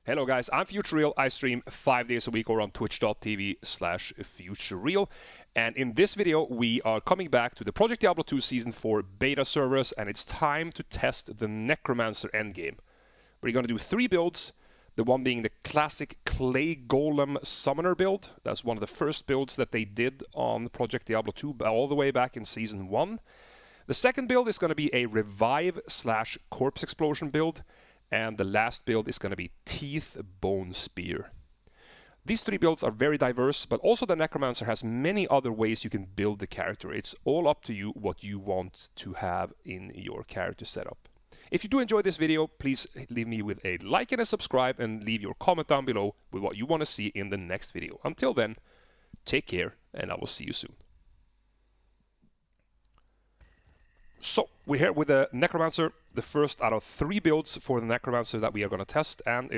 Hello guys, I'm Futureal. I stream 5 days a week over on twitch.tv/Futureal. And in this video, we are coming back to the Project Diablo 2 Season 4 beta servers, and it's time to test the Necromancer endgame. We're going to do 3 builds, the one being the classic Clay Golem Summoner build. That's one of the first builds that they did on Project Diablo 2 all the way back in Season 1. The second build is going to be a Revive/Corpse Explosion build. And the last build is going to be Teeth Bone Spear. These 3 builds are very diverse, but also the Necromancer has many other ways you can build the character. It's all up to you what you want to have in your character setup. If you do enjoy this video, please leave me with a like and a subscribe, and leave your comment down below with what you want to see in the next video. Until then, take care, and I will see you soon. So, we're here with the Necromancer, the first out of 3 builds for the Necromancer that we are going to test, and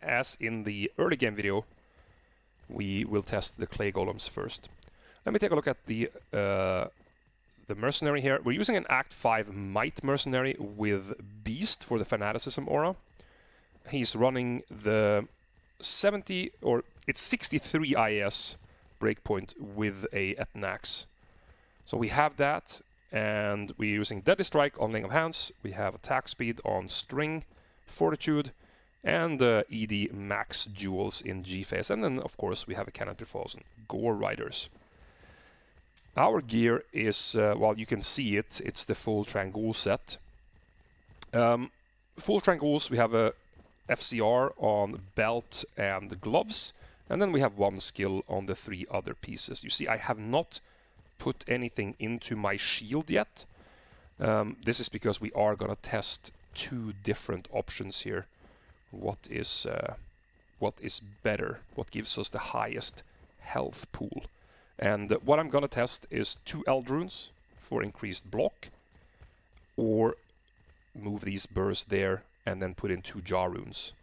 as in the early game video, we will test the Clay Golems first. Let me take a look at the Mercenary here. We're using an Act 5 Might Mercenary with Beast for the Fanaticism aura. He's running the 63 IS breakpoint with a Etnax. So we have that. And we're using Deadly Strike on Laying of Hands. We have attack speed on String, Fortitude, and ED Max Jewels in G-Phase. And then, of course, we have a Canopy Falls and Gore Riders. Our gear is, well, you can see it. It's the full Trangul set. Full Tranguls, we have a FCR on Belt and Gloves. And then we have 1 skill on the 3 other pieces. You see, I have not put anything into my shield yet. This is because we are going to test 2 different options here. What is better? What gives us the highest health pool? And what I'm going to test is 2 Eld runes for increased block, or move these burrs there and then put in 2 Jaw runes.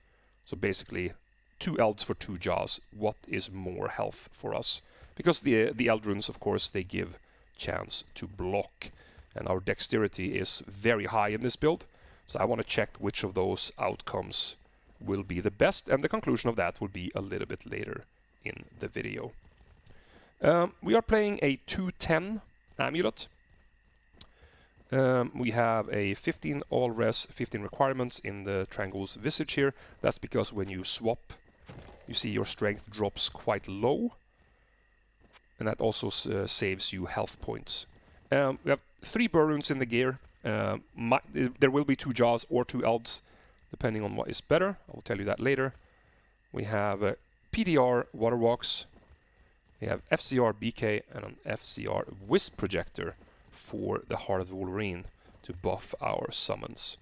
So basically 2 Elds for 2 Jaws. What is more health for us? Because the Eld runes, of course, they give chance to block. And our dexterity is very high in this build. So I want to check which of those outcomes will be the best. And the conclusion of that will be a little bit later in the video. We are playing a 210 Amulet. We have a 15 all-res, 15 requirements in the Trangul's Visage here. That's because when you swap, you see your strength drops quite low. And that also saves you health points. We have 3 burr runes in the gear. There will be 2 Jaws or 2 Elds, depending on what is better. I will tell you that later. We have PDR Waterwalks. We have FCR BK and an FCR Wisp Projector for the Heart of the Wolverine to buff our summons.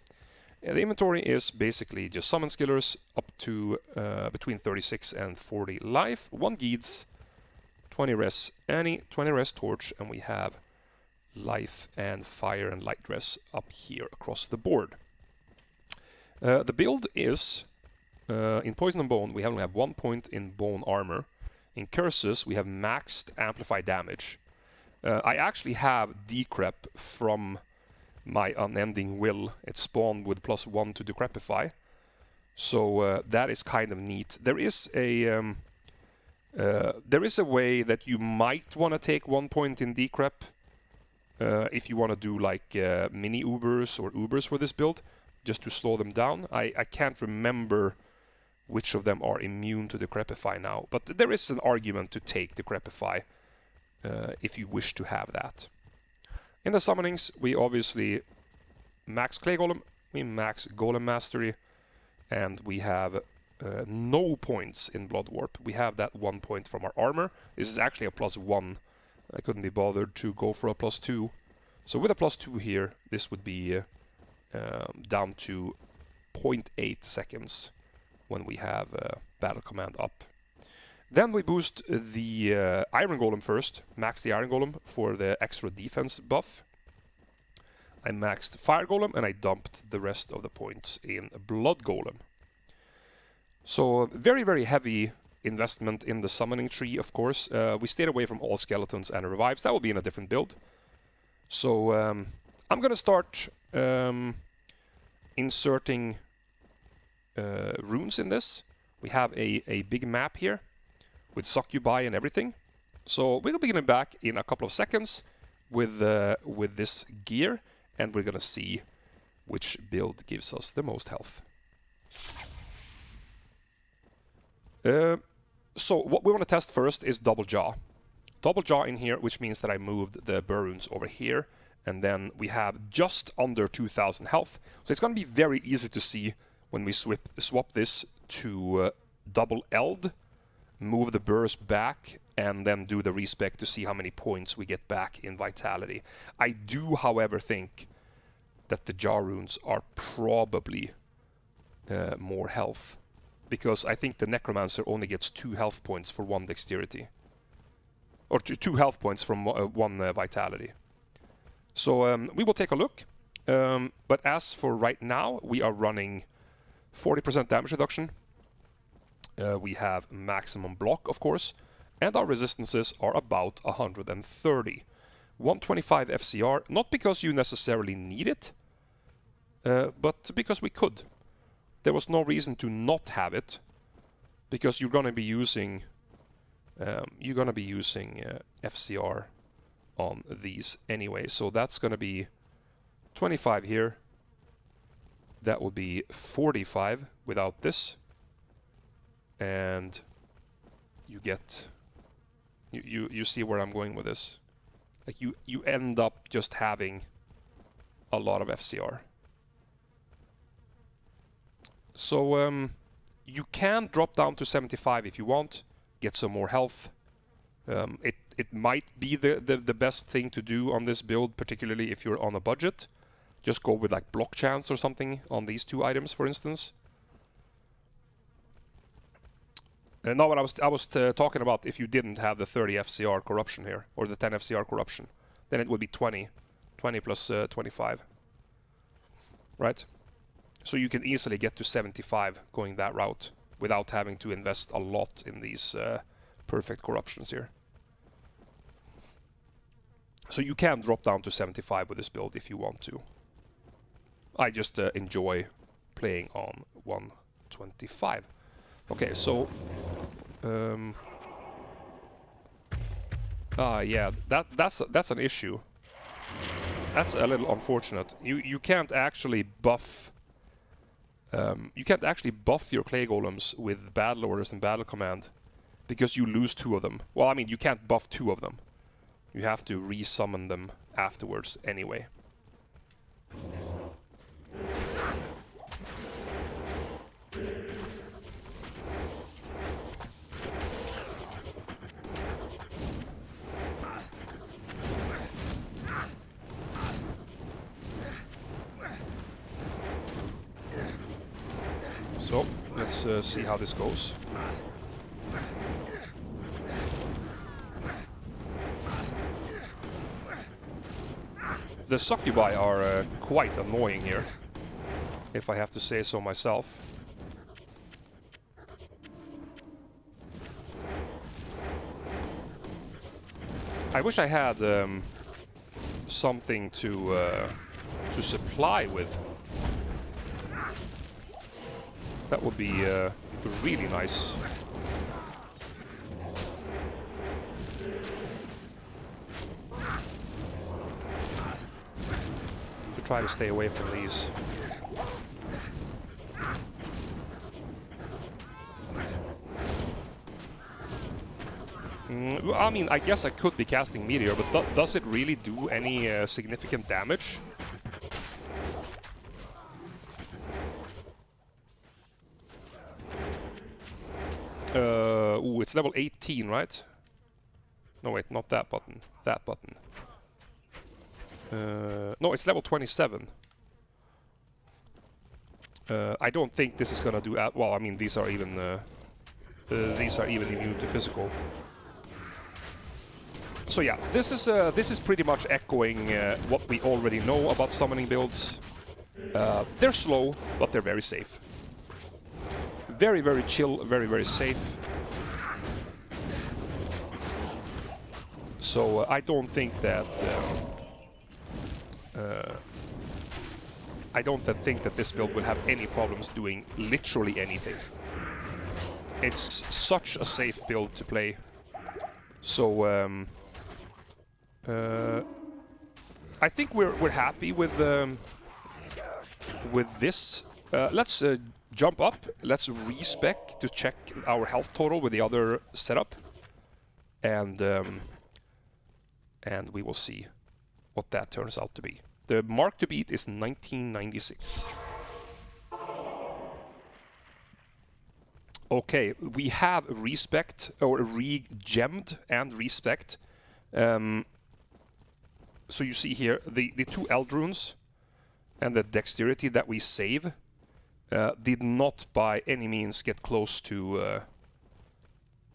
The inventory is basically just summon skillers up to between 36 and 40 life, 1 Geeds, 20 res Annie, 20 res Torch, and we have life and fire and light res up here across the board. The build is in Poison and Bone, we only have 1 point in Bone Armor. In Curses, we have maxed Amplify Damage. I actually have Decrep from my Unending Will. It's spawned with +1 to Decrepify. So that is kind of neat. There is a way that you might want to take 1 point in Decrep if you want to do like mini Ubers or Ubers for this build, just to slow them down. I can't remember which of them are immune to Decrepify now, but there is an argument to take Decrepify if you wish to have that. In the summonings, we obviously max Clay Golem, we max Golem Mastery, and we have no points in Blood Warp. We have that 1 point from our armor. This is actually a +1. I couldn't be bothered to go for a +2. So with a +2 here, this would be down to 0.8 seconds when we have Battle Command up. Then we boost the Iron Golem first. Max the Iron Golem for the extra defense buff. I maxed Fire Golem and I dumped the rest of the points in Blood Golem. So very, very heavy investment in the summoning tree, of course. We stayed away from all skeletons and revives. That will be in a different build. So I'm going to start inserting runes in this. We have a big map here with succubi and everything. So we'll be getting back in a couple of seconds with this gear, and we're gonna see which build gives us the most health. So what we want to test first is double jaw. Double jaw in here, which means that I moved the burr runes over here, and then we have just under 2,000 health. So it's going to be very easy to see when we swap this to double eld, move the burrs back, and then do the respec to see how many points we get back in vitality. I do, however, think that the jaw runes are probably more health, because I think the Necromancer only gets 2 health points for 1 dexterity. Or 2 health points from 1 vitality. So we will take a look. But as for right now, we are running 40% damage reduction. We have maximum block, of course. And our resistances are about 130. 125 FCR, not because you necessarily need it, but because we could. There was no reason to not have it, because you're going to be using FCR on these anyway. So that's going to be 25 here. That would be 45 without this, and you get you see where I'm going with this. Like you end up just having a lot of FCR. So you can drop down to 75 if you want, get some more health. It might be the best thing to do on this build, particularly if you're on a budget. Just go with like block chance or something on these 2 items, for instance. And now what I was talking about, if you didn't have the 30 FCR corruption here, or the 10 FCR corruption, then it would be 20 plus 25, right? So you can easily get to 75 going that route without having to invest a lot in these perfect corruptions here. So you can drop down to 75 with this build if you want to. I just enjoy playing on 125. Okay, so yeah, that's an issue. That's a little unfortunate. You can't actually buff. You can't actually buff your clay golems with battle orders and battle command, because you lose 2 of them. Well, I mean, you can't buff 2 of them. You have to re-summon them afterwards anyway. So, let's see how this goes. The succubi are quite annoying here, if I have to say so myself. I wish I had something to supply with. That would be really nice. To try to stay away from these. I mean, I guess I could be casting Meteor, but does it really do any significant damage? Ooh, it's level 18, right? No, wait, not that button. That button. No, it's level 27. I don't think this is gonna do... well, I mean, these are even immune to physical. So yeah, this is pretty much echoing what we already know about summoning builds. They're slow, but they're very safe. Very, very chill, very, very safe. So I don't think that I don't think that this build will have any problems doing literally anything. It's such a safe build to play. So I think we're happy with this. Let's jump up. Let's respec to check our health total with the other setup, and we will see what that turns out to be. The mark to beat is 1996. Okay, we have respect or re-gemmed and respect. So you see here the two Eld runes and the dexterity that we save did not by any means get close to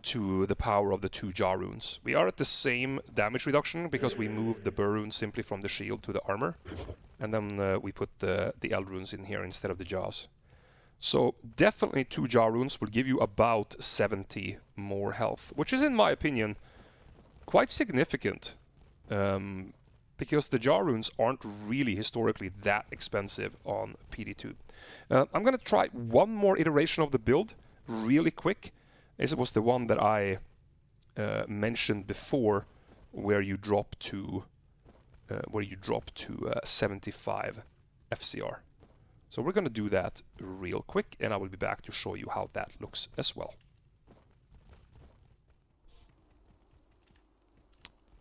the power of the two Jar runes. We are at the same damage reduction because we moved the Burr rune simply from the shield to the armor, and then we put the Eld runes in here instead of the Jaws. So definitely two Jar runes will give you about 70 more health, which is in my opinion quite significant. Because the Jar runes aren't really historically that expensive on PD2. I'm going to try one more iteration of the build really quick. This was the one that I mentioned before, where you drop to 75 FCR. So we're going to do that real quick, and I will be back to show you how that looks as well.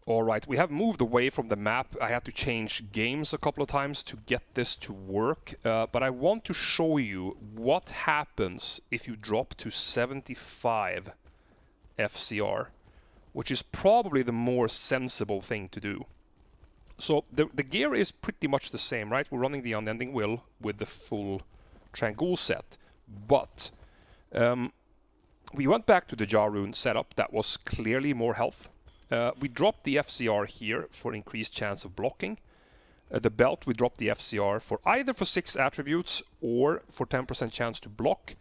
Alright, we have moved away from the map. I had to change games a couple of times to get this to work, but I want to show you what happens if you drop to 75 FCR, which is probably the more sensible thing to do. So the gear is pretty much the same, right? We're running the Unending Will with the full Trangul set, but we went back to the Jar rune setup that was clearly more health. We dropped the FCR here for increased chance of blocking. The belt, we dropped the FCR for either for 6 attributes or for 10% chance to block.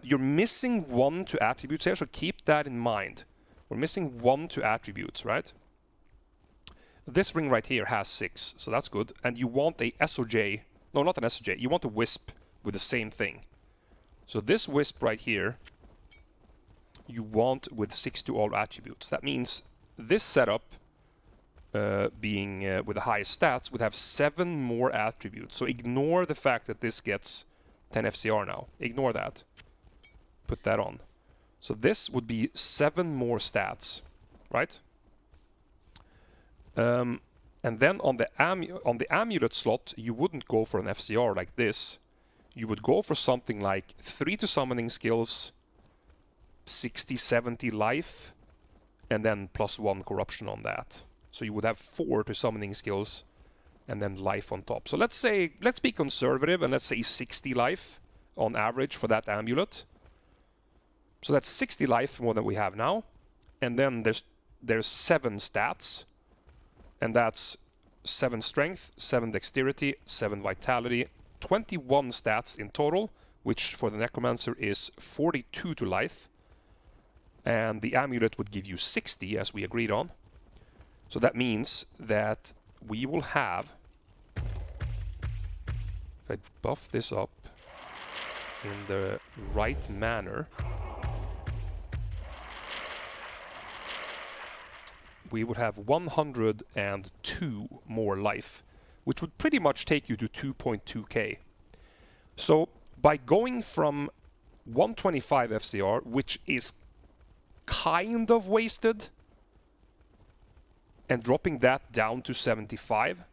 You're missing 1 to attributes here, so keep that in mind. We're missing 1 to attributes, right? This ring right here has 6, so that's good. And you want a SOJ, no, not an SOJ, you want a Wisp with the same thing. So this Wisp right here, you want with 6 to all attributes. That means this setup, being with the highest stats, would have 7 more attributes. So ignore the fact that this gets 10 FCR now. Ignore that. Put that on. So this would be 7 more stats, right? And then on the amulet slot, you wouldn't go for an FCR like this. You would go for something like 3 to summoning skills, 60, 70 life, and then +1 corruption on that. So you would have 4 to summoning skills, and then life on top. So let's be conservative, and let's say 60 life on average for that amulet. So that's 60 life more than we have now. And then there's 7 stats, and that's 7 strength, 7 dexterity, 7 vitality, 21 stats in total, which for the Necromancer is 42 to life. And the amulet would give you 60, as we agreed on. So that means that we will have, if I buff this up in the right manner, we would have 102 more life, which would pretty much take you to 2.2k. So by going from 125 FCR, which is kind of wasted, and dropping that down to 75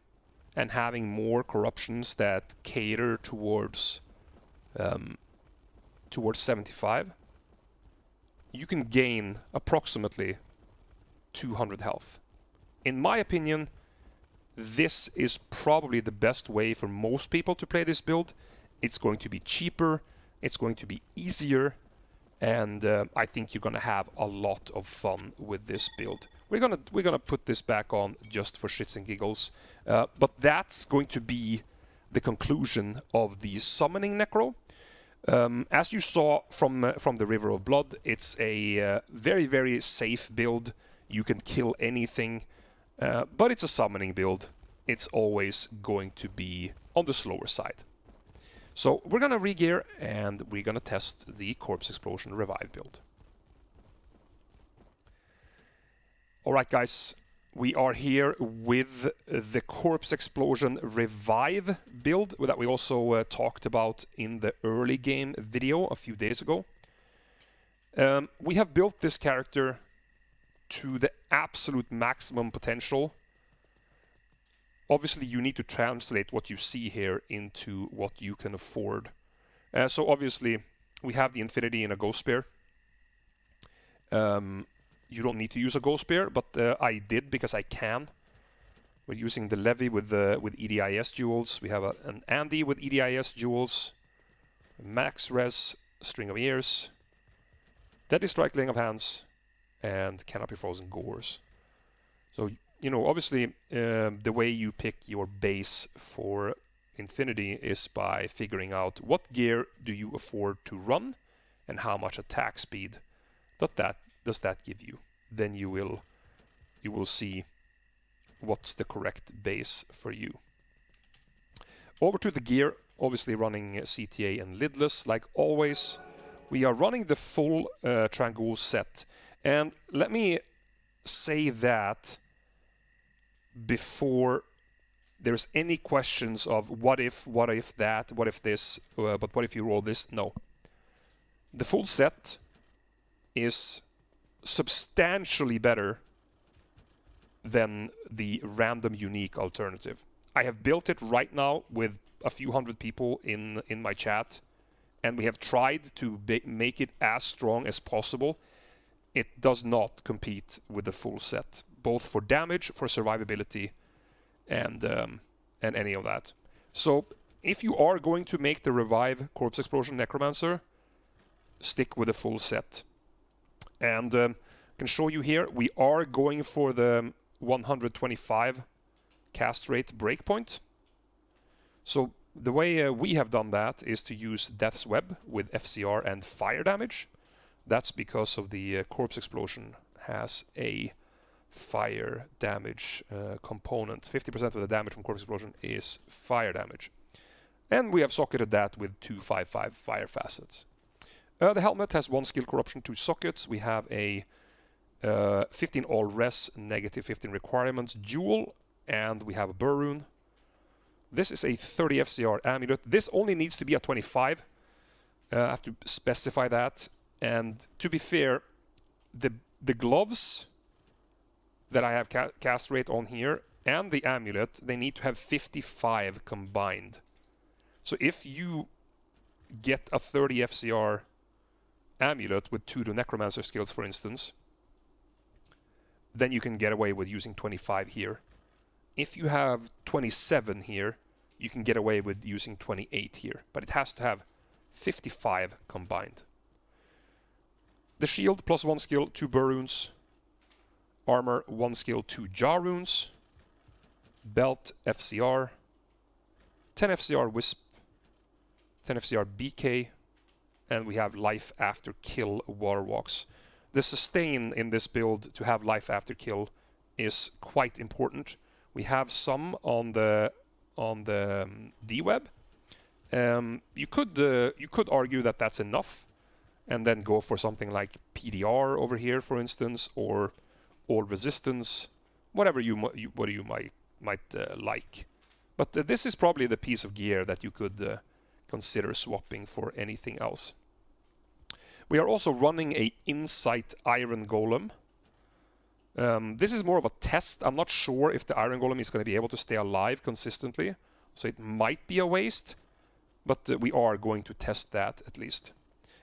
and having more corruptions that cater towards 75, you can gain approximately 200 health. In my opinion, this is probably the best way for most people to play this build. It's going to be cheaper, it's going to be easier, and I think you're gonna have a lot of fun with this build. We're gonna put this back on just for shits and giggles, but that's going to be the conclusion of the summoning Necro. As you saw from the River of Blood, it's a very, very safe build. You can kill anything, but it's a summoning build. It's always going to be on the slower side. So we're gonna regear and we're gonna test the Corpse Explosion Revive build. Alright guys, we are here with the Corpse Explosion Revive build that we also talked about in the early game video a few days ago. We have built this character to the absolute maximum potential. Obviously you need to translate what you see here into what you can afford. So obviously we have the Infinity in a Ghost Spear. You don't need to use a Ghost Spear, but I did because I can. We're using the Levy with EDIS jewels. We have an Andy with EDIS jewels. Max Res, String of Ears. Deadly Strike, Laying of Hands. And Cannot Be Frozen Gores. So, you know, obviously the way you pick your base for Infinity is by figuring out what gear do you afford to run and how much attack speed does that give you. Then you will see what's the correct base for you. Over to the gear, obviously running CTA and lidless like always. We are running the full Trangul set. And let me say that before there's any questions of what if that, what if this, but what if you roll this? No. The full set is substantially better than the random unique alternative. I have built it right now with a few hundred people in my chat, and we have tried to make it as strong as possible. It does not compete with the full set, both for damage, for survivability, and any of that. So if you are going to make the Revive Corpse Explosion Necromancer, stick with the full set. And I can show you here, we are going for the 125 cast rate breakpoint. So the way we have done that is to use Death's Web with FCR and fire damage. That's because of the Corpse Explosion has a fire damage component. 50% of the damage from Corpse Explosion is fire damage. And we have socketed that with 255 fire facets. The helmet has 1 skill corruption, 2 sockets. We have a 15 all res, negative 15 requirements dual, and we have a burr rune. This is a 30 FCR amulet. This only needs to be a 25. I have to specify that. And to be fair, the gloves that I have cast rate on here and the amulet, they need to have 55 combined. So if you get a 30 FCR amulet with 2 to Necromancer skills, for instance, then you can get away with using 25 here. If you have 27 here, you can get away with using 28 here. But it has to have 55 combined. The shield, plus 1 skill, 2 burr runes. Armor, 1 skill, 2 jar runes. Belt, FCR. 10 FCR Wisp. 10 FCR BK. And we have life after kill water walks. The sustain in this build to have life after kill is quite important. We have some on the D-web. You could argue that that's enough, and then go for something like PDR over here, for instance, or all resistance, whatever you might like. But this is probably the piece of gear that you could consider swapping for anything else. We are also running a Insight Iron Golem. This is more of a test. I'm not sure if the Iron Golem is going to be able to stay alive consistently, so it might be a waste, but we are going to test that at least.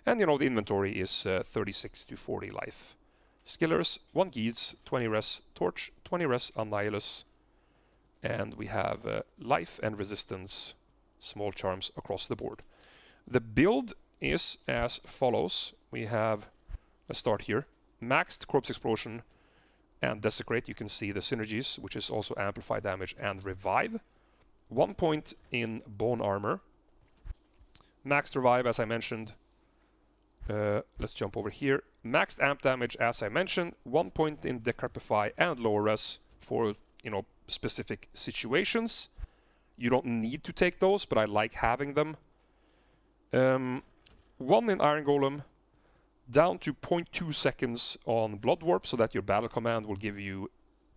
And you know, the inventory is 36 to 40 life. Skillers, 1 Geese, 20 res Torch, 20 res Annihilus, and we have life and resistance, small charms across the board. The build is as follows. We have, let's start here, maxed Corpse Explosion and Desecrate. You can see the synergies, which is also amplify damage and revive. 1 point in bone armor. Maxed revive, as I mentioned. Let's jump over here. Maxed amp damage, as I mentioned. 1 point in Decrepify and lower res for, you know, specific situations. You don't need to take those, but I like having them. 1 in Iron Golem, down to 0.2 seconds on Blood Warp, so that your battle command will give you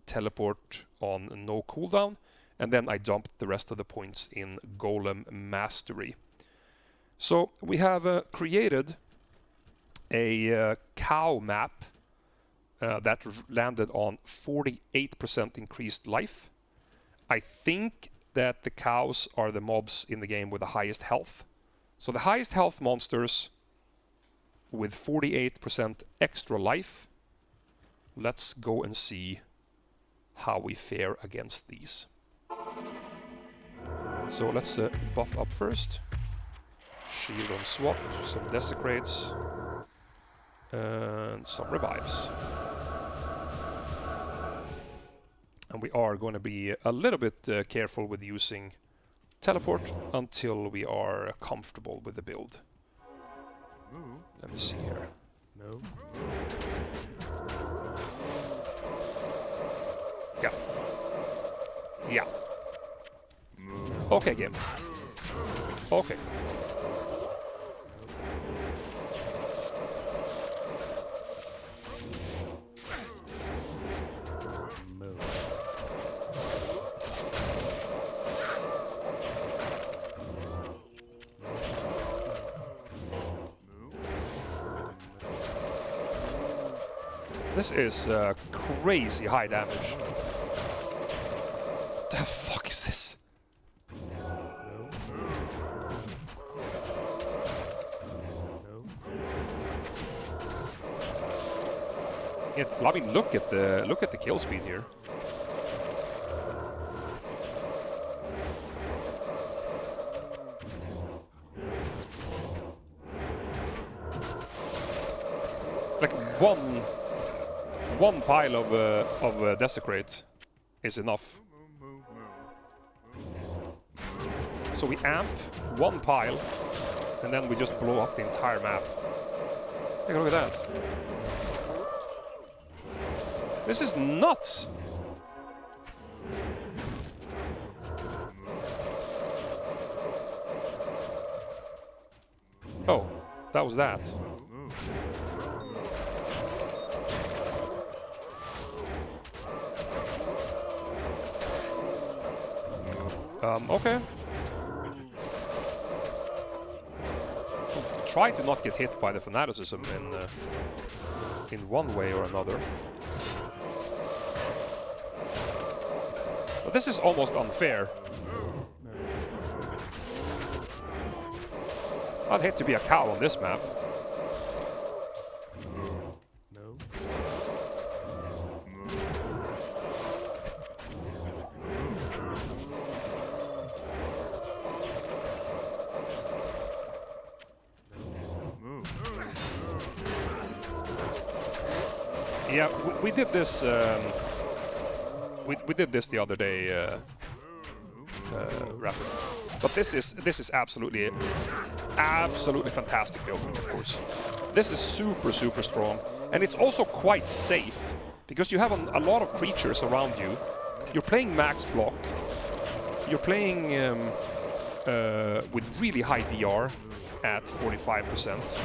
teleport on no cooldown. And then I dumped the rest of the points in Golem Mastery. So we have created a cow map that landed on 48% increased life. I think that the cows are the mobs in the game with the highest health. So the highest health monsters with 48% extra life. Let's go and see how we fare against these. So let's buff up first. Shield on swap, some desecrates, and some revives. And we are going to be a little bit careful with using teleport until we are comfortable with the build. Let me see here. No. Yeah. Yeah. Okay, game. Okay. This is crazy high damage. What the fuck is this? I mean, look at the kill speed here. Like one pile of desecrate is enough. So we amp one pile, and then we just blow up the entire map. Take a look at that. This is nuts! Oh, that was that. Okay. Try to not get hit by the fanaticism in one way or another. But this is almost unfair. I'd hate to be a cow on this map. Yeah, we did this. We did this the other day, Rapid. But this is absolutely fantastic build, of course. This is super strong, and it's also quite safe because you have a lot of creatures around you. You're playing max block. You're playing with really high DR at 45%.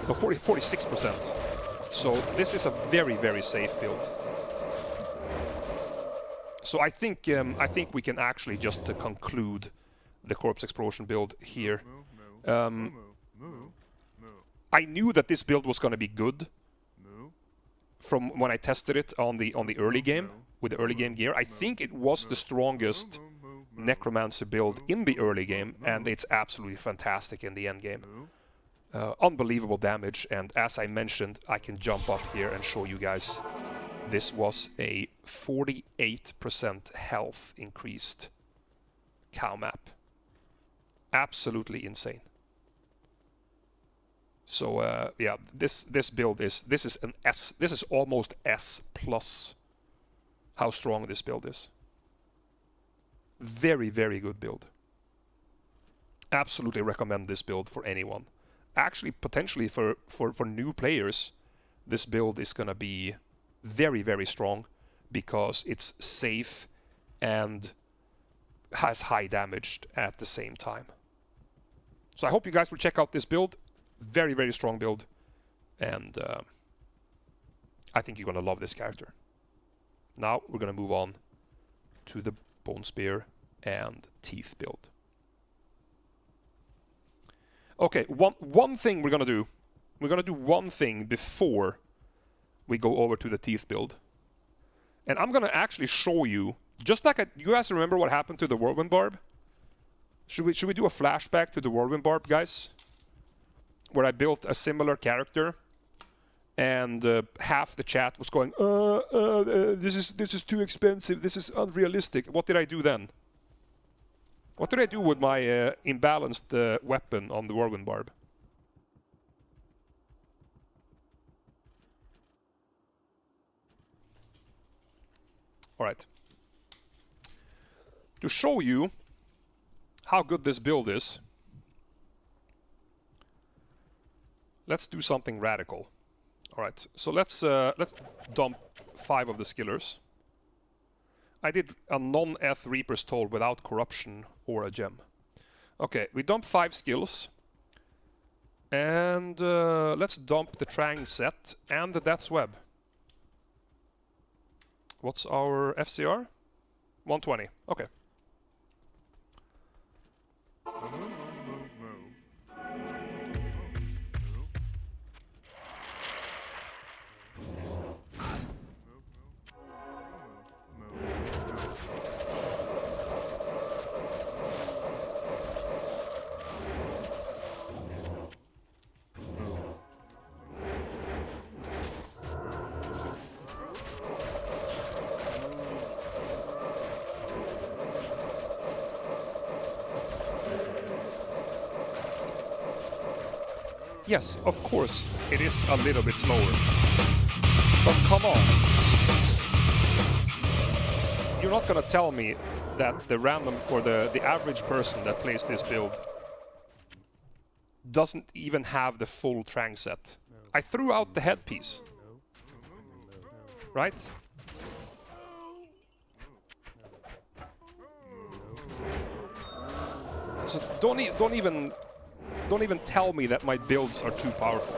46%. So this is a very safe build. So I think we can actually just conclude the Corpse Explosion build here. I knew that this build was going to be good from when I tested it on the early game with the early game gear. I think it was the strongest Necromancer build in the early game, and it's absolutely fantastic in the end game. Unbelievable damage, and as I mentioned, I can jump up here and show you guys. This was a 48% health increased cow map. Absolutely insane. So yeah, this build is an S. This is almost S plus. How strong this build is. Very good build. Absolutely recommend this build for anyone. Actually, potentially for new players, this build is gonna be very strong because it's safe and has high damage at the same time. So I hope you guys will check out this build. Very, very strong build. And I think you're going to love this character. Now we're going to move on to the Bone Spear and Teeth build. Okay, one thing we're going to do. We're going to do one thing before we go over to the Teeth build. And I'm going to actually show you, just like you guys remember what happened to the Whirlwind Barb? Should we do a flashback to the Whirlwind Barb, guys? Where I built a similar character, and half the chat was going, this is too expensive, this is unrealistic. What did I do then? What did I do with my imbalanced weapon on the Whirlwind Barb? Alright. To show you how good this build is, let's do something radical. Alright, so let's dump 5 of the skillers. I did a non-Eth Reaper's Toll without corruption or a gem. Okay, we dump 5 skills. And let's dump the Trang set and the Death's Web. What's our FCR? 120. Okay. Yes, of course, it is a little bit slower. But come on. You're not gonna tell me that the random or the average person that plays this build doesn't even have the full Trang set. I threw out the headpiece. Right? So don't even tell me that my builds are too powerful.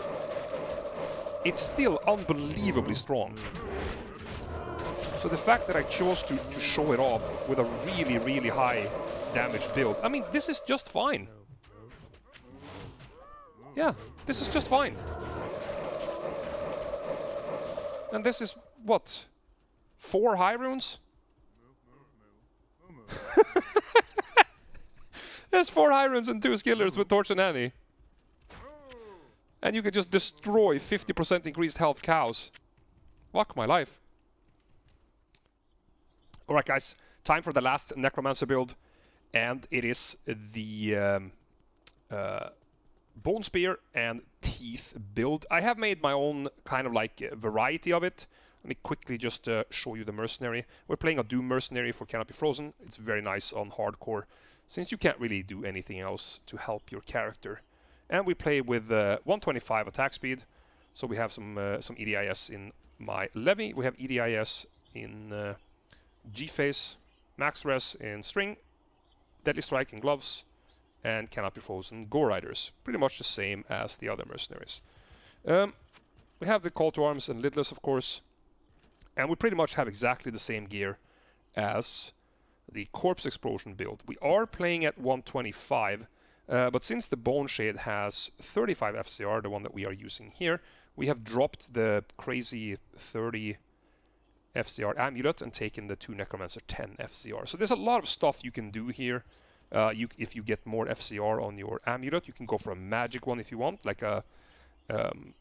It's still unbelievably strong. So the fact that I chose to show it off with a really, really high damage build, I mean, this is just fine. Yeah, this is just fine. And this is, what? 4 high runes? There's 4 high runes and 2 skillers with Torch and Annie. And you can just destroy 50% increased health cows. Fuck my life. Alright guys, time for the last Necromancer build. And it is the Bone Spear and Teeth build. I have made my own kind of like variety of it. Let me quickly just show you the Mercenary. We're playing a Doom Mercenary for Cannot Be Frozen. It's very nice on hardcore, since you can't really do anything else to help your character. And we play with 125 attack speed, so we have some EDIS in my Levy, we have EDIS in G-Phase, Max Res in String, Deadly Strike in Gloves, and Cannot Be Frozen Gore Riders. Pretty much the same as the other mercenaries. We have the Call to Arms and Lidless, of course, and we pretty much have exactly the same gear as the Corpse Explosion build. We are playing at 125, but since the Bone Shade has 35 FCR, the one that we are using here, we have dropped the crazy 30 FCR Amulet and taken the 2 Necromancer 10 FCR. So there's a lot of stuff you can do here. If you get more FCR on your Amulet, you can go for a magic one if you want, like a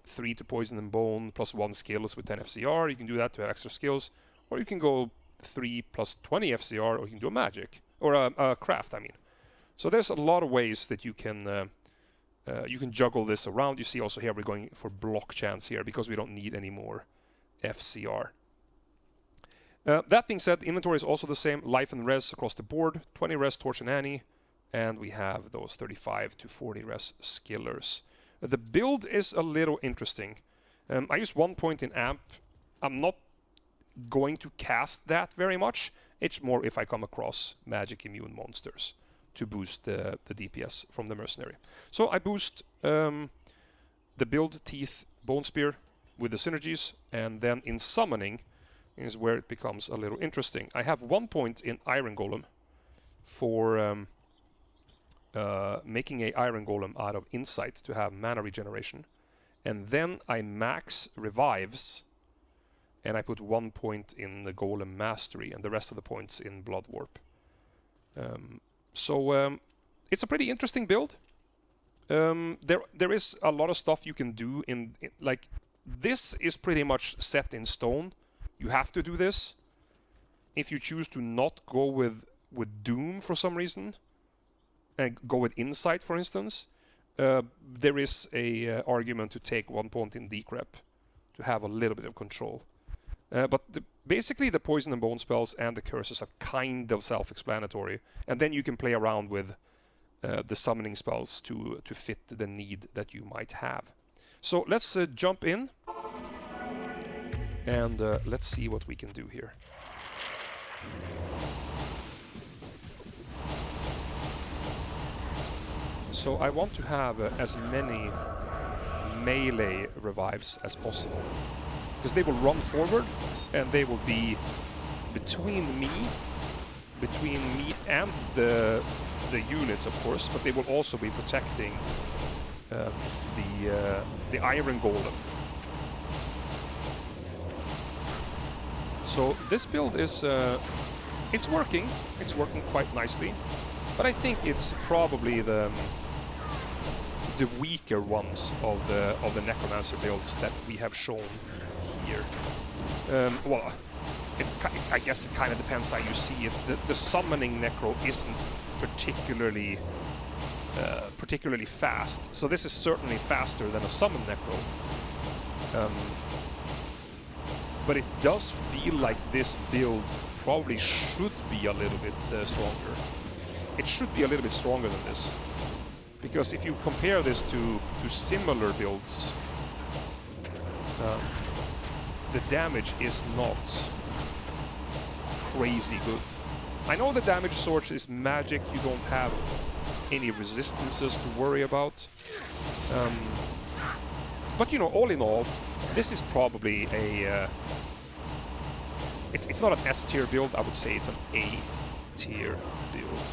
3 to Poison and Bone plus 1 skills with 10 FCR. You can do that to have extra skills. Or you can go 3 plus 20 FCR, or you can do a magic. Or a craft, I mean. So there's a lot of ways that you can juggle this around. You see also here we're going for block chance here because we don't need any more FCR. That being said, the inventory is also the same. Life and res across the board. 20 res Torch and Annie. And we have those 35 to 40 res skillers. The build is a little interesting. I use 1 point in amp. I'm not going to cast that very much. It's more if I come across magic immune monsters to boost the DPS from the mercenary. So I boost the build Teeth Bone Spear with the synergies, and then in summoning is where it becomes a little interesting. I have 1 point in Iron Golem for making a Iron Golem out of Insight to have mana regeneration, and then I max revives, and I put 1 point in the Golem Mastery and the rest of the points in Blood Warp. So it's a pretty interesting build. There is a lot of stuff you can do in like, this is pretty much set in stone. You have to do this. If you choose to not go with Doom for some reason, and go with Insight, for instance, there is a argument to take 1 point in Decrep to have a little bit of control. But basically the Poison and Bone spells and the curses are kind of self-explanatory, and then you can play around with the summoning spells to fit the need that you might have. So let's jump in, and let's see what we can do here. So I want to have as many melee revives as possible, because they will run forward and they will be between me and the units, of course, but they will also be protecting the Iron Golem. So this build is it's working quite nicely, but I think it's probably the weaker ones of the Necromancer builds that we have shown here. Well, I guess it kind of depends how you see it. The summoning Necro isn't particularly fast, so this is certainly faster than a summon Necro. But it does feel like this build probably should be a little bit stronger. It should be a little bit stronger than this, because if you compare this to similar builds, the damage is not crazy good. I know the damage source is magic, you don't have any resistances to worry about. But you know, all in all, this is probably a... It's not an S tier build, I would say it's an A tier build.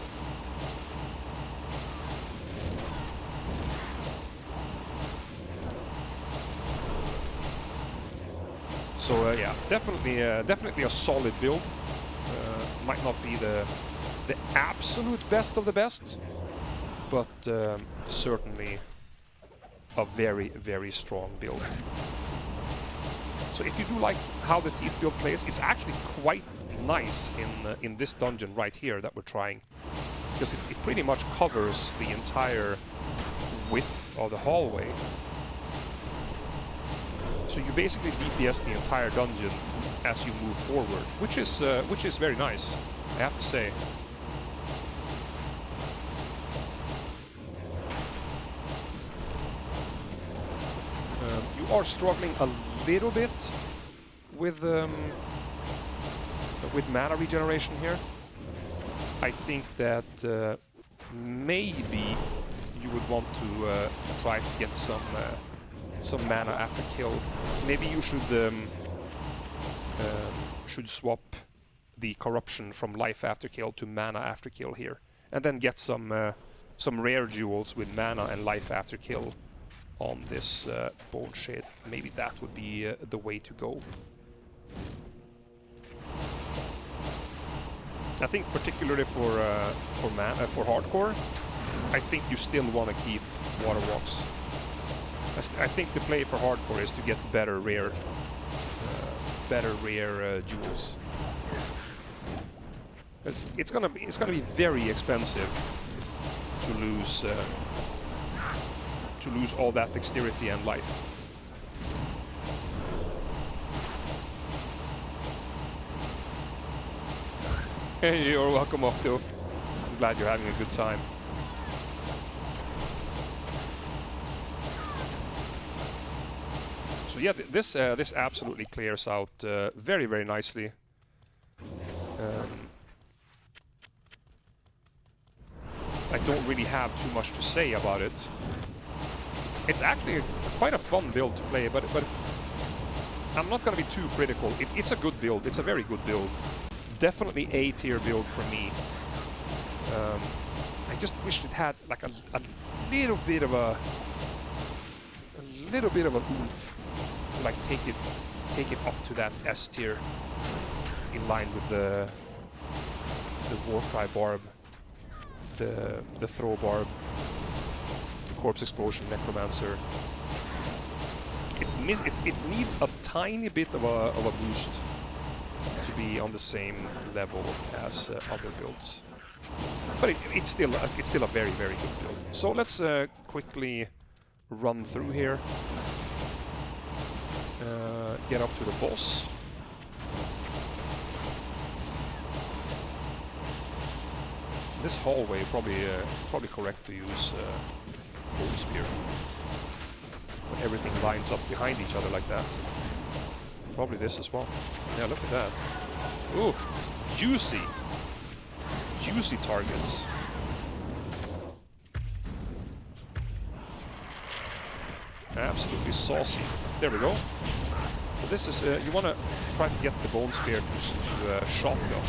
So yeah, definitely a solid build. Might not be the absolute best of the best, but certainly a very, very strong build. So if you do like how the Teeth build plays, it's actually quite nice in this dungeon right here that we're trying, because it pretty much covers the entire width of the hallway. So you basically DPS the entire dungeon as you move forward, which is very nice, I have to say. You are struggling a little bit with mana regeneration here. I think that maybe you would want to try to get some mana after kill. Maybe you should swap the corruption from life after kill to mana after kill here, and then get some rare jewels with mana and life after kill on this Bone Shade. Maybe that would be the way to go. I think particularly for hardcore, I think you still want to keep Water Walks. I think the play for hardcore is to get better rare jewels. It's gonna be very expensive to lose all that dexterity and life. Hey, you're welcome, Octo. I'm glad you're having a good time. So So yeah, this absolutely clears out very, very nicely. I don't really have too much to say about it. It's actually quite a fun build to play, but I'm not going to be too critical. It's a good build. It's a very good build. Definitely A tier build for me. I just wish it had like a little bit of a oomph, like take it up to that S tier, in line with the Warcry barb, the throw barb, the corpse explosion, Necromancer. It needs a tiny bit of a boost to be on the same level as other builds, but it's still a very, very good build. So let's quickly run through here, get up to the boss. This hallway probably correct to use Bone Spear when everything lines up behind each other like that. Probably this as well. Yeah, look at that. Ooh, juicy targets. Absolutely saucy. There we go. So this is you want to try to get the Bone Spear to shotgun.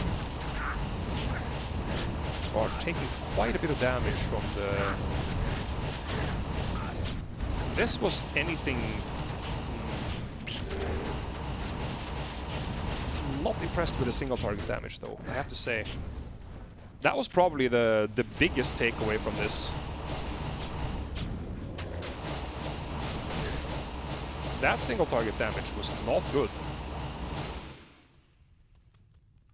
Are taking quite a bit of damage from the... This was anything... Not impressed with the single target damage though, I have to say. That was probably the biggest takeaway from this. That single target damage was not good.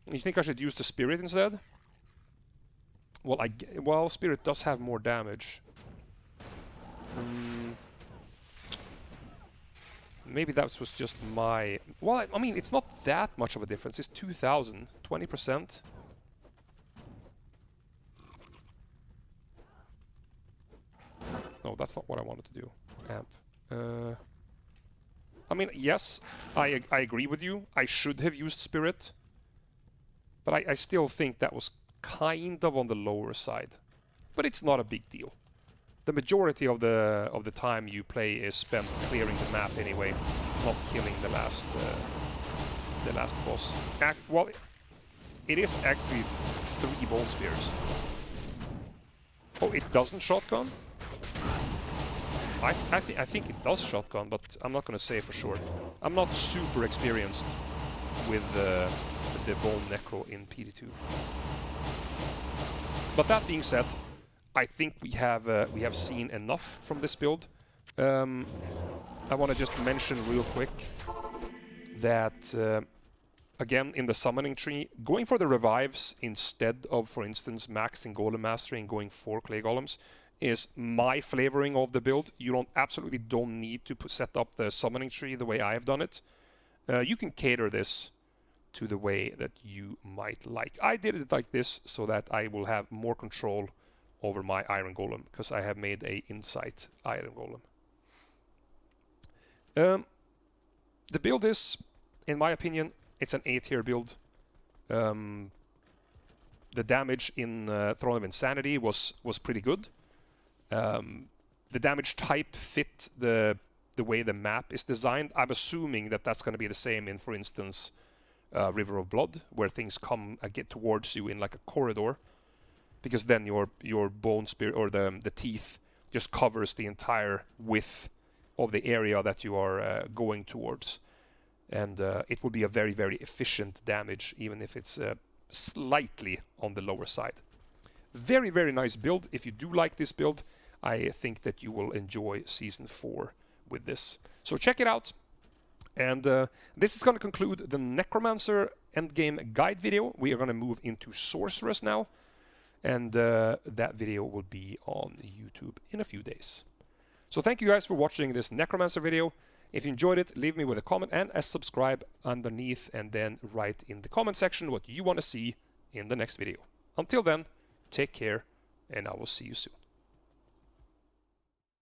You think I should use the Spirit instead? Well, Spirit does have more damage. Maybe that was just my... Well, I mean, it's not that much of a difference. It's 2,000, 20%. No, that's not what I wanted to do. Amp. I mean, yes, I agree with you. I should have used Spirit. But I still think that was kind of on the lower side, but it's not a big deal. The majority of the time you play is spent clearing the map anyway, not killing the last boss. Well, it is actually 3 Bone Spears. Oh, it doesn't shotgun? I think it does shotgun, but I'm not going to say for sure. I'm not super experienced with the Bone Necro in PD2. But that being said, I think we have seen enough from this build. I want to just mention real quick that again, in the summoning tree, going for the revives instead of, for instance, maxing Golem Mastery and going for Clay Golems is my flavoring of the build. You absolutely don't need to set up the summoning tree the way I have done it. You can cater this to the way that you might like. I did it like this so that I will have more control over my Iron Golem, because I have made a Insight Iron Golem. The build is, in my opinion, it's an A-tier build. The damage in Throne of Insanity was pretty good. The damage type fit the way the map is designed. I'm assuming that that's going to be the same in, for instance, River of Blood, where things come get towards you in like a corridor, because then your Bone Spear or the teeth just covers the entire width of the area that you are going towards, and it will be a very, very efficient damage, even if it's slightly on the lower side. Very, very nice build. If you do like this build, I think that you will enjoy Season 4 with this. So check it out. And this is going to conclude the Necromancer Endgame guide video. We are going to move into Sorceress now. And that video will be on YouTube in a few days. So thank you guys for watching this Necromancer video. If you enjoyed it, leave me with a comment and a subscribe underneath. And then write in the comment section what you want to see in the next video. Until then, take care, and I will see you soon.